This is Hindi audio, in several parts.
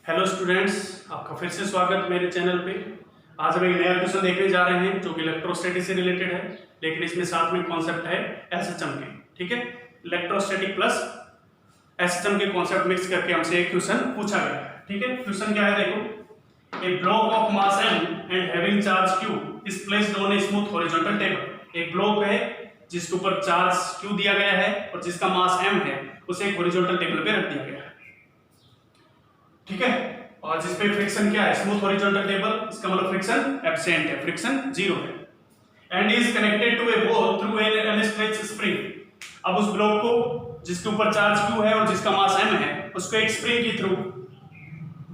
हेलो स्टूडेंट्स, आपका फिर से स्वागत मेरे चैनल पे। आज हम एक नया क्वेश्चन देखने जा रहे हैं जो कि इलेक्ट्रोस्टैटिक से रिलेटेड है, लेकिन इसमें साथ में कॉन्सेप्ट है एसएचएम के। ठीक है, इलेक्ट्रोस्टैटिक प्लस एसएचएम के कॉन्सेप्ट मिक्स करके हमसे एक क्वेश्चन पूछा गया है। ठीक है, क्वेश्चन क्या है देखो। A block of mass m and having charge q is placed on a smooth horizontal table. एक ब्लॉक है जिसके ऊपर चार्ज q दिया गया है और जिसका मास m है, उसे एक हॉरिजॉन्टल टेबल पे रख दिया गया है। ठीक है, और जिस पे फ्रिक्शन क्या है, स्मूथ हॉरिजॉन्टल टेबल, इसका मतलब फ्रिक्शन एब्सेंट है, फ्रिक्शन जीरो है। End is connected to a ball through an unstretched spring. अब उस ब्लॉक को जिसके ऊपर चार्ज q है और जिसका मास m है, उसको एक स्प्रिंग के थ्रू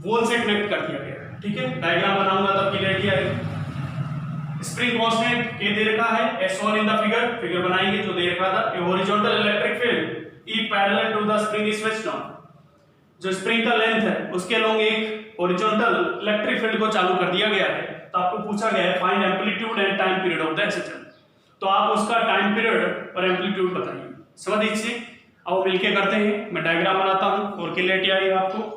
वॉल से कनेक्ट कर दिया गया है। ठीक है, डायग्राम बनाऊंगा तब क्लियरिटी आएगी। स्प्रिंग कांस्टेंट k दे रखा है, as shown in the figure बनाएंगे जो दे रखा था। A horizontal electric field E parallel to the spring is switched on. जो स्प्रिंग का लेंथ है उसके अलोंग एक हॉरिजॉन्टल इलेक्ट्रिक फील्ड को चालू कर दिया गया है। तो आपको पूछा गया है find amplitude and time period of the SHM. तो आप उसका टाइम पीरियड और एम्पलीट्यूड बताइए। समझ लीजिए, अब मिलके करते हैं। मैं डायग्राम बनाता हूं और क्लियरिटी आएगी आपको।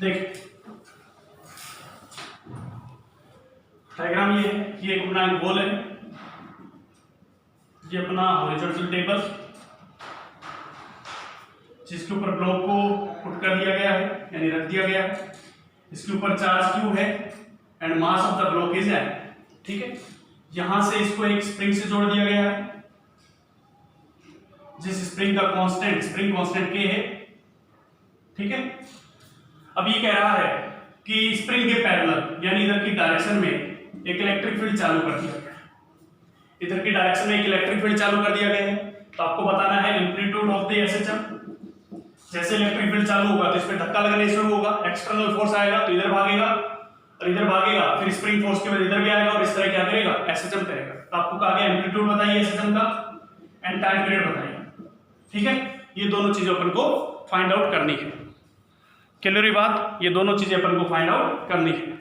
देखिए डायग्राम ये है, ये अपना एक बॉल है, ये अपना हॉरिजॉन्टल टेबल जिसके ऊपर ब्लॉक को पुट कर दिया गया है, यानी रख दिया गया है। इसके ऊपर चार्ज q है and mass of the block is m। ठीक है, यहां से इसको एक स्प्रिंग से जोड़ दिया गया है, जिस स्प्रिंग का कांस्टेंट k है। ठीक है, अब ये कह रहा है कि स्प्रिंग के पैरेलल यानी इधर की डायरेक्शन में एक इलेक्ट्रिक फील्ड चालू कर दिया गया है। इधर की डायरेक्शन में एक इलेक्ट्रिक फील्ड चालू कर दिया गया है। तो आपको बताना है एम्पलीट्यूड ऑफ द एसएचएम। जैसे इलेक्ट्रिक फील्ड चालू होगा तो इस पे धक्का लगने शुरू होगा, एक्सटर्नल फोर्स आएगा तो इधर भागेगा और इधर भागेगा, फिर स्प्रिंग फोर्स के बाद इधर भी आएगा और इस तरह क्या करेगा, एसएचएम करेगा। तो आपको कहा गया एम्पलीट्यूड बताइए एसएचएम का एंड टाइम पीरियड बताइए। ठीक है, ये दोनों चीजें अपन को फाइंड आउट करनी है। क्लियर बात, ये दोनों चीजें अपन को फाइंड आउट करनी है।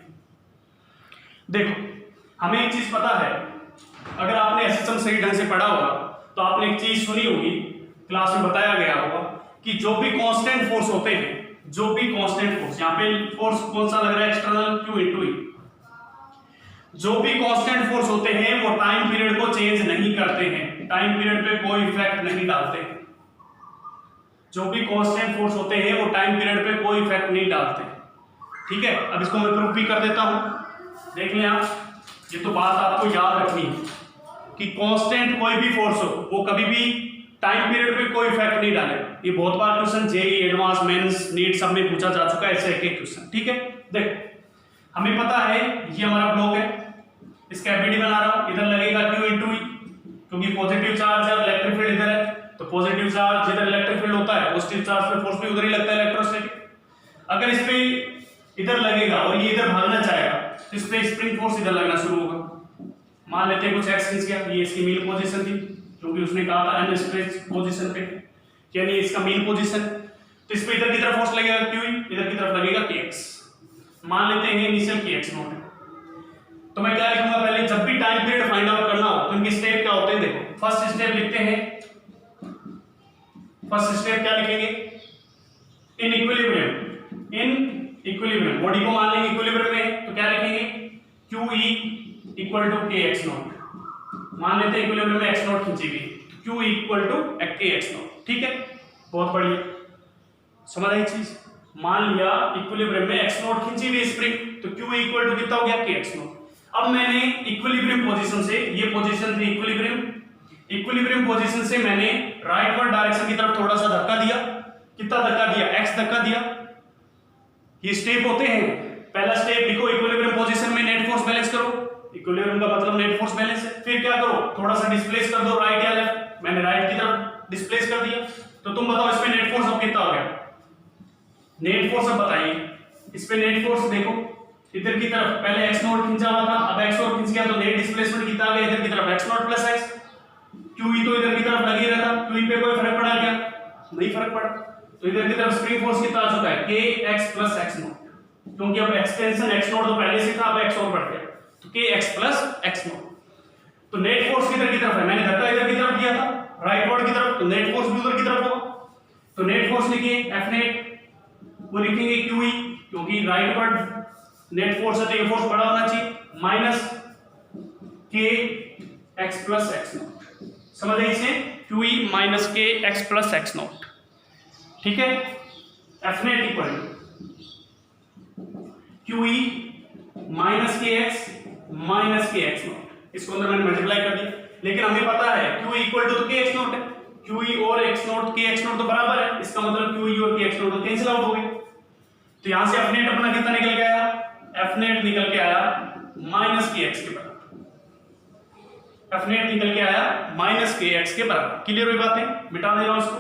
देखो, हमें एक चीज पता है, अगर आपने एसएचएम सही ढंग से पढ़ा होगा तो आपने एक चीज सुनी होगी, क्लास में बताया गया होगा कि जो भी कांस्टेंट फोर्स होते हैं, जो भी कांस्टेंट फोर्स, यहाँ पे फोर्स कौन सा लग रहा है, एक्सटर्नल q इनटू e। जो भी कांस्टेंट फोर्स होते हैं वो टाइम पीरियड को चेंज नहीं करते हैं, टाइम पीरियड पे कोई इफेक्ट नहीं डालते हैं। जो भी कांस्टेंट फोर्स होते हैं वो टाइम पीरियड पे कोई इफेक्ट नहीं डालते। ठीक है, अब इसको मैं प्रूफ भी कर देता हूं। देख लें आप, ये तो बात आपको याद रखनी है कि कांस्टेंट कोई भी फोर्स हो वो कभी भी टाइम पीरियड पे कोई इफेक्ट नहीं डालेगा। ये बहुत बार question JEE Advanced Mains NEET सब में पूछा जा चुका है, ऐसे एक क्वेश्चन। ठीक है, देखो हमें पता है ये हमारा ब्लॉक है, इसका एफबीडी बना रहा हूं, इधर लगेगा q इनटू e, क्योंकि पॉजिटिव चार्ज है, इलेक्ट्रिक फील्ड इधर है, तो पॉजिटिव चार्ज जिधर इलेक्ट्रिक फील्ड होता है पॉजिटिव चार्ज पे फोर्स भी उधर ही लगता है, इलेक्ट्रोस्टैटिक। अगर इस पे इधर लगेगा और ये इधर भागना चाहेगा तो इस पे स्प्रिंग फोर्स इधर लगना शुरू होगा। मान लेते हैं कुछ एक्स खींच गया, ये इसकी मीन पोजीशन थी क्योंकि उसने कहा था अनस्ट्रेच्ड पोजीशन पे, यानी इसका मीन पोजीशन। तो इस पे इधर की तरफ फोर्स लगेगा q, इधर की तरफ लगेगा kx। मान लेते हैं इनिशियल kx नोट है। तो मैं क्या लिखूंगा, पहले जब भी टाइम पीरियड फाइंड आउट करना हो तो इनके स्टेप क्या होते हैं। देखो फर्स्ट स्टेप लिखते हैं, फर्स्ट स्टेप क्या लिखेंगे, in equilibrium. In equilibrium, body को मान लेंगे इक्विलिब्रियम में, तो क्या लिखेंगे QE equal to kx naught. मान लेते हैं इक्विलिब्रियम में x नॉट खींची गई, तो Q equal to kx naught. ठीक है, बहुत बढ़िया, समझ आई चीज। मान लिया इक्विलिब्रियम में x नॉट खींची हुई स्प्रिंग, तो Q इक्वल टू कितना हो गया, kx नॉट। अब मैंने इक्विलिब्रियम पोजीशन से, ये पोजीशन थी इक्विलिब्रियम, इक्विलिब्रियम पोजीशन से मैंने राइटवर्ड डायरेक्शन की तरफ थोड़ा सा धक्का दिया। कितना धक्का दिया, x धक्का दिया। ये स्टेप होते हैं। पहला स्टेप लिखो, इक्विलिब्रियम पोजीशन में नेट फोर्स बैलेंस करो। इक्विलिब्रियम का मतलब नेट फोर्स बैलेंस है। फिर क्या करो, थोड़ा सा डिस्प्लेस कर दो राइट या लेफ्ट। मैंने राइट की तरफ डिस्प्लेस कर दिया, तो तुम बताओ इस पे नेट फोर्स अब कितना हो गया, नेट फोर्स अब बताइए। इस पे नेट फोर्स देखो, इधर की तरफ पहले x नॉट खींचा हुआ था, अब x नॉट खींच गया तो नेट डिस्प्लेसमेंट कितना आ गया, इधर की तरफ x not plus x। QE तो इधर की तरफ लगी रहता, QE पे कोई फर्क पड़ा क्या, नहीं फर्क पड़ा। तो इधर की तरफ स्प्रिंग फोर्स कितना आ चुका है, kx प्लस x नॉट, क्योंकि अब एक्सटेंशन x नॉट तो पहले से था, अब x और बढ़ गया, तो kx प्लस x नॉट। तो नेट फोर्स किधर की तरफ है, मैंने धक्का इधर की तरफ दिया था राइट वर्ड की तरफ, तो नेट फोर्स भी उधर की तरफ होगा। तो नेट फोर्स लिखिए F नेट वो लिखेंगे QE, क्योंकि राइट वर्ड नेट फोर्स है तो ये फोर्स बड़ा होना चाहिए, minus kx plus x not. समझ आए इसे, QE minus kx plus x not, ठीक है। F net equal QE minus kx minus kx not, इसको अंदर मैंने मल्टीप्लाई कर दिया, लेकिन हमें पता है QE equal to kx naught है, QE और x नॉट kx नॉट तो बराबर है, इसका मतलब QE और kx नॉट तो कैंसिल आउट हो गए। तो यहां से F नेट अपना कितना निकल के आया, F नेट निकल के आया माइनस kx के बराबर, F नेट निकल के आया माइनस kx के बराबर। क्लियर हुई बातें, मिटा दे रहा हूं इसको।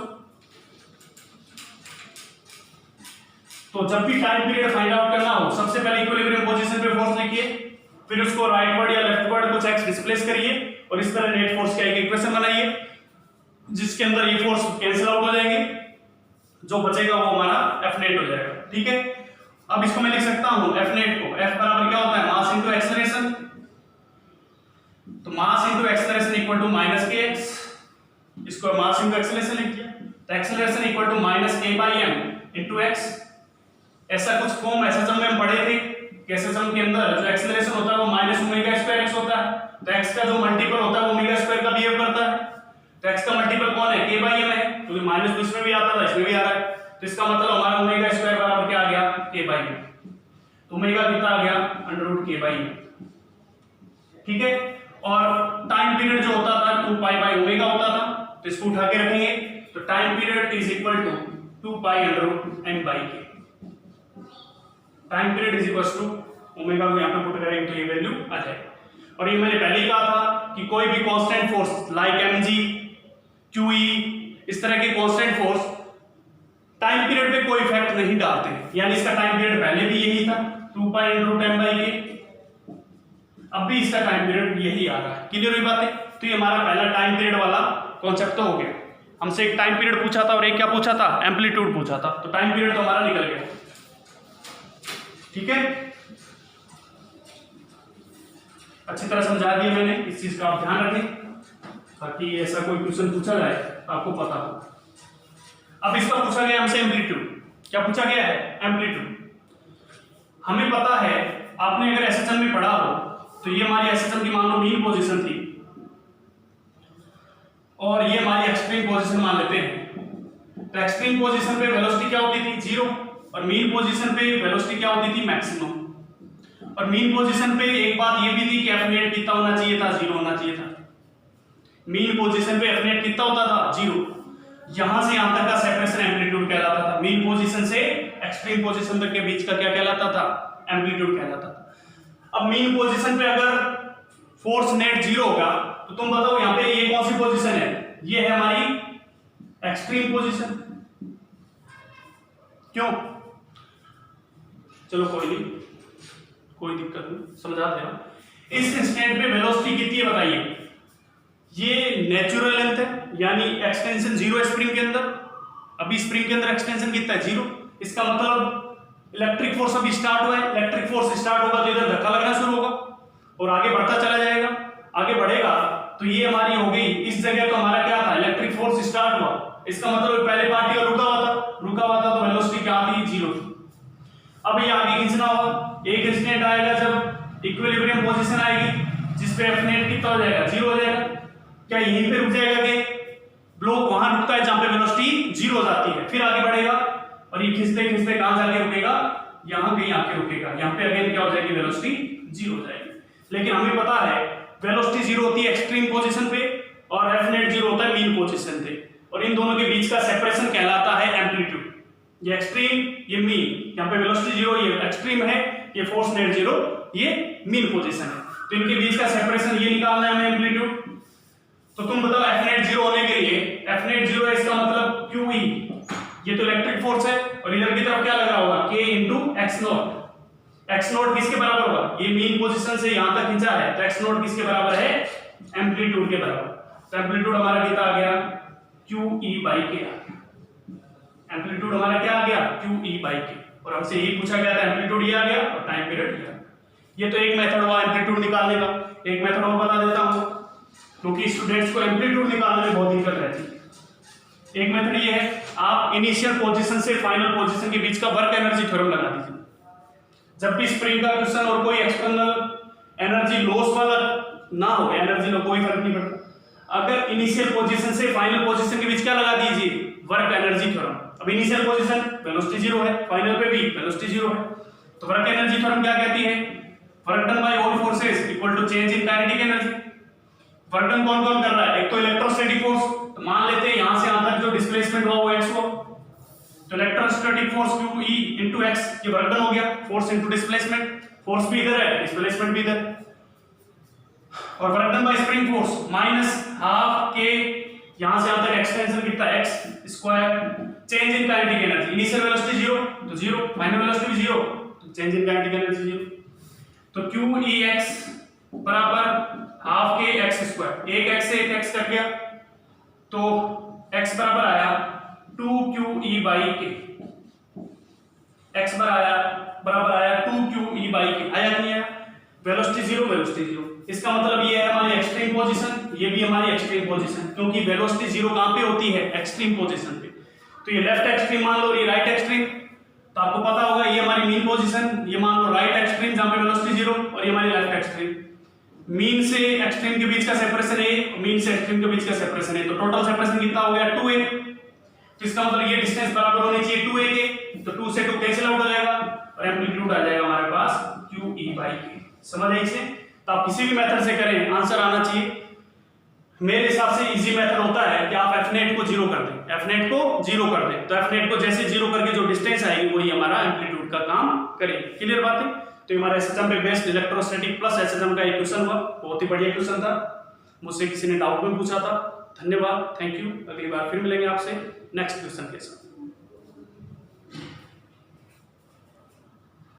तो जब भी टाइम पीरियड फाइंड आउट करना हो, सबसे पहले इक्विलिब्रियम पोजीशन पे फोर्स लिखिए, फिर उसको राइट वर्ड या लेफ्ट वर्ड कुछ x डिस्प्लेस करिए और इस तरह नेट फोर्स का एक इक्वेशन बनाइए जिसके अंदर ये फोर्स कैंसिल आउट हो जाएंगे, जो बचेगा वो हमारा F नेट हो जाएगा, ठीक है। अब इसको मैं लिख सकता हूं F नेट को, F बराबर क्या होता है, मास इनटू एक्सेलरेशन, तो mass into acceleration equal to minus kx, इसको मास इनटू एक्सेलरेशन लिख दिया, तो acceleration equal to minus k/m into x। ऐसा कुछ फॉर्म एसएसएम में हम पढ़े थे कि एसएसएम के अंदर जो एक्सेलरेशन होता है वो माइनस ओमेगा स्क्वायर x होता है, तो x का जो मल्टीपल होता है वो ओमेगा स्क्वायर का बिहेव करता है, तो x का मल्टीपल कौन है, k/m है, क्योंकि माइनस तो इसमें भी आता था इसमें भी आ रहा है, तो इसका मतलब हमारा ओमेगा स्क्वायर बराबर क्या आ गया, k/m, तो ओमेगा कितना आ गया, √k/m, ठीक है। और टाइम पीरियड जो होता था 2π/ω होता था, तो इसको उठा के रखेंगे, तो time period is equal to 2π/m/k, time period is equal to omega को यहां पे पुट करेंगे तो ये वैल्यू आ जाएगी। और ये मैंने पहले ही कहा था कि कोई भी constant force like mg QE इस तरह के कांस्टेंट फोर्स टाइम पीरियड पे कोई इफेक्ट नहीं डालते, यानी इसका टाइम पीरियड पहले भी यही था 2π/m/k, अब भी इसका टाइम पीरियड यही आ रहा है। क्लियर हुई बातें, तो ये हमारा पहला टाइम पीरियड वाला कॉन्सेप्ट तो हो गया। हमसे एक टाइम पीरियड पूछा था और एक क्या पूछा था, एम्पलीट्यूड पूछा था, तो टाइम पीरियड तो हमारा निकल गया, ठीक है। अच्छी तरह समझा दिया मैंने, इस चीज का आप ध्यान रखें ताकि ऐसा कोई क्वेश्चन पूछा जाए तो आपको पता हो। अब इस पर पूछा गया हमसे एम्पलीट्यूड, क्या पूछा गया है, एम्पलीट्यूड। हमें पता है, आपने अगर एसएचएम में पढ़ा हो तो ये हमारी एसएचएम की मान लो मीन पोजीशन थी और ये हमारी एक्सट्रीम पोजीशन मान लेते हैं। तो एक्सट्रीम पोजीशन पे वेलोसिटी क्या होती थी, 0, और मीन पोजीशन पे वेलोसिटी क्या होती थी, मैक्सिमम। और मीन पोजीशन पे एक बात ये भी थी कि एफ नेट कितना होना चाहिए था, 0 होना चाहिए था। मीन पोजीशन पे एफ नेट कितना होता था, 0। यहां से यहां तक का सेपरेशन एम्पलीट्यूड कहलाता था। मीन पोजीशन से एक्सट्रीम पोजीशन तक के बीच का क्या कहलाता था, एम्पलीट्यूड कहलाता था। अब मीन पोजीशन पे अगर फोर्स नेट 0 होगा तो तुम बताओ यहां पे ये कौन सी पोजीशन है, ये है हमारी एक्सट्रीम पोजीशन। क्यों, चलो कोई नहीं, कोई दिक्कत नहीं, समझा दे रहा। इस इंस्टेंट पे वेलोसिटी कितनी है बताइए, ये नेचुरल लेंथ है, यानी एक्सटेंशन 0 है स्प्रिंग के अंदर। अभी स्प्रिंग के अंदर एक्सटेंशन कितना है, 0। इसका मतलब इलेक्ट्रिक फोर्स अभी स्टार्ट हुआ है, इलेक्ट्रिक फोर्स स्टार्ट होगा तो इधर धक्का लगना शुरू होगा और आगे बढ़ता चला जाएगा। आगे बढ़ेगा तो ये हमारी हो गई, इस जगह तो हमारा क्या था, इलेक्ट्रिक फोर्स स्टार्ट हुआ, इसका मतलब पहले पार्टिकल रुका हुआ था तो वेलोसिटी क्या थी, 0 थी। अब ये आगे खींचना होगा, एक इंस्टेंट आएगा जब इक्विलिब्रियम पोजीशन आएगी जिस पे एफ नेट कितना हो जाएगा, 0 हो जाएगा। क्या यहीं पे रुक जाएगा कि ब्लॉक वहां रुकता है जहां पे वेलोसिटी 0 हो जाती है, फिर आगे बढ़ेगा और ये खींचते खींचते कहां जाके रुकेगा, यहां कहीं आके रुकेगा। यहां पे अगेन क्या हो जाएगी, वेलोसिटी 0 हो जाएगी। लेकिन हमें पता है वेलोसिटी 0 होती है एक्सट्रीम पोजीशन पे और एफ नेट 0 होता है मीन पोजीशन पे, और इन दोनों के बीच का सेपरेशन कहलाता है एम्पलीट्यूड। ये एक्सट्रीम, ये मीन, यहाँ पे वेलोसिटी 0 ये एक्सट्रीम है, ये फोर्स नेट 0 ये मीन पोजीशन है, तो इनके बीच का सेपरेशन ये निकालना है हमें, एम्पलीट्यूड। तो तुम बताओ एफ नेट 0 होने के लिए, एफ नेट 0 है इसका मतलब QE, ये तो इलेक्ट्रिक फोर्स है और इधर की तरफ क्या लगा होगा, K into x not. X not किसके बराबर होगा, ये मीन पोजीशन से यहां तक खींचा है तो एक्स नॉट किसके बराबर है, एम्पलीट्यूड के बराबर। तो एम्पलीट्यूड हमारा कितना आ गया, QE/K। एम्पलीट्यूड हमारा क्या आ गया, QE/K। और हमसे यही पूछा गया था, एम्पलीट्यूड ये आ गया और टाइम पीरियड ये। ये तो एक मेथड हुआ एम्पलीट्यूड निकालने का। एक मेथड और बता देता हूँ, क्योंकि स्टूडेंट्स को एम्पलीट्यूड निकालने में बहुत दिक्कत रहती है। एक मेथड ये है, आप इनिशियल पोजीशन से फाइनल पोजीशन के बीच का वर्क एनर्जी थ्योरम लगा दीजिए। जब भी स्प्रिंग का क्वेश्चन और कोई एक्सटर्नल एनर्जी लॉस वाला ना हो, एनर्जी में कोई फर्क नहीं पड़ता, अगर इनिशियल पोजीशन से फाइनल पोजीशन के बीच क्या लगा दीजिए, वर्क एनर्जी थ्योरम। अब इनिशियल पोजीशन वेलोसिटी 0 है, फाइनल पे भी वेलोसिटी 0 है, तो वर्क एनर्जी थ्योरम क्या कहती है, work done by all forces equal to change in kinetic energy. Work done कौन कौन कर रहा है, एक तो इलेक्ट्रोस्टैटिक फोर्स, तो मान लेते हैं यहां से यहां तक जो डिस्प्लेसमेंट हुआ वो x हुआ, तो electrostatic force QE into x, ये वर्क डन हो गया, फोर्स इनटू डिस्प्लेसमेंट, फोर्स भी इधर है डिस्प्लेसमेंट भी इधर। और work done bye spring force minus half के यहां से यहां तक एक्सटेंशन कितना x square, change in kinetic energy, initial velocity 0 तो 0, फाइनल वेलोसिटी भी 0, तो चेंज इन काइनेटिक एनर्जी 0, तो QEx बराबर हाफ के x स्क्वायर, एक x से एक x कट गया, तो x बराबर आया 2QE by k, x बराबर आया 2QE by k, आया नहीं आया, वेलोसिटी 0 वेलोसिटी 0। इसका मतलब ये है हमारी एक्सट्रीम पोजीशन, ये भी हमारी एक्सट्रीम पोजीशन, क्योंकि वेलोसिटी 0 कहां पे होती है, एक्सट्रीम पोजीशन पे। तो ये लेफ्ट एक्सट्रीम मान लो, ये राइट एक्सट्रीम, तो आपको पता होगा ये हमारी मीन पोजीशन, ये मान लो राइट एक्सट्रीम जहां पे वेलोसिटी 0, और ये हमारी लेफ्ट एक्सट्रीम। मीन से एक्सट्रीम के बीच का सेपरेशन है, मीन से एक्सट्रीम के बीच का सेपरेशन है, तो टोटल सेपरेशन कितना हो गया 2a। तो इसका मतलब ये डिस्टेंस बराबर होनी चाहिए 2a के, तो 2 से 2 कैंसिल आउट हो जाएगा और एम्पलीट्यूड आ जाएगा हमारे पास QE by k। समझ आई इसे? तो आप किसी भी मेथड से करें आंसर आना चाहिए। मेरे हिसाब से इजी मेथड होता है कि आप Fnet को 0 कर दें, Fnet को 0 कर दें, तो Fnet को जैसे 0 करके जो डिस्टेंस आएगी वही हमारा एम्पलीट्यूड का काम करेगी। क्लियर बात है? तो हमारा एसएचएम पे बेस्ड इलेक्ट्रोस्टैटिक प्लस एसएचएम का एक क्वेश्चन हुआ, बहुत ही बढ़िया क्वेश्चन था, मुझसे किसी ने डाउट में पूछा था। धन्यवाद, थैंक यू। अगली बार फिर मिलेंगे आपसे नेक्स्ट क्वेश्चन के साथ।